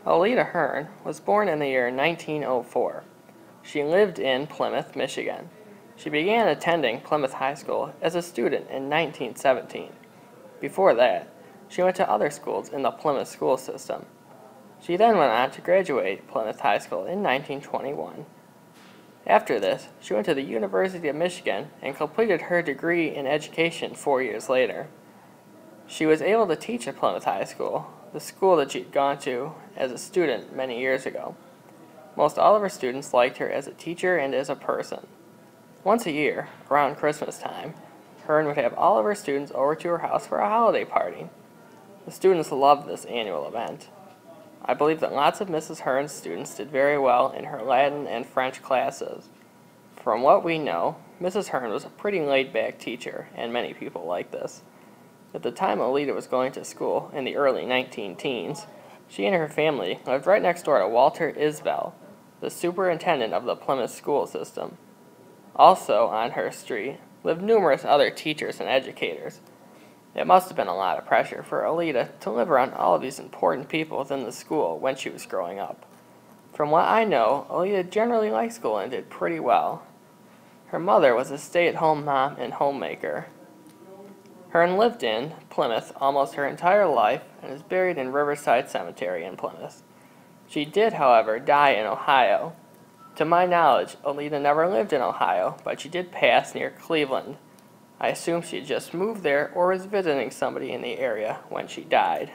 Alita Hearn was born in the year 1904. She lived in Plymouth, Michigan. She began attending Plymouth High School as a student in 1917. Before that, she went to other schools in the Plymouth school system. She then went on to graduate Plymouth High School in 1921. After this, she went to the University of Michigan and completed her degree in education 4 years later. She was able to teach at Plymouth High School, the school that she'd gone to as a student many years ago. Most all of her students liked her as a teacher and as a person. Once a year, around Christmas time, Hearn would have all of her students over to her house for a holiday party. The students loved this annual event. I believe that lots of Mrs. Hearn's students did very well in her Latin and French classes. From what we know, Mrs. Hearn was a pretty laid-back teacher, and many people liked this. At the time Alita was going to school, in the early 19-teens, she and her family lived right next door to Walter Isbell, the superintendent of the Plymouth school system. Also on her street lived numerous other teachers and educators. It must have been a lot of pressure for Alita to live around all of these important people within the school when she was growing up. From what I know, Alita generally liked school and did pretty well. Her mother was a stay-at-home mom and homemaker. Hearn lived in Plymouth almost her entire life and is buried in Riverside Cemetery in Plymouth. She did, however, die in Ohio. To my knowledge, Alita never lived in Ohio, but she did pass near Cleveland. I assume she just moved there or was visiting somebody in the area when she died.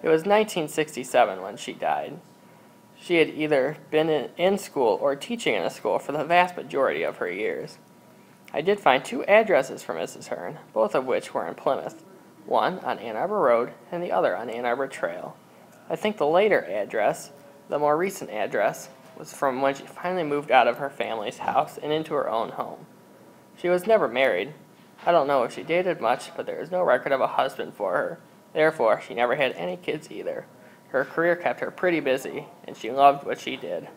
It was 1967 when she died. She had either been in school or teaching in a school for the vast majority of her years. I did find 2 addresses for Mrs. Hearn, both of which were in Plymouth, one on Ann Arbor Road and the other on Ann Arbor Trail. I think the later address, the more recent address, was from when she finally moved out of her family's house and into her own home. She was never married. I don't know if she dated much, but there is no record of a husband for her. Therefore, she never had any kids either. Her career kept her pretty busy, and she loved what she did.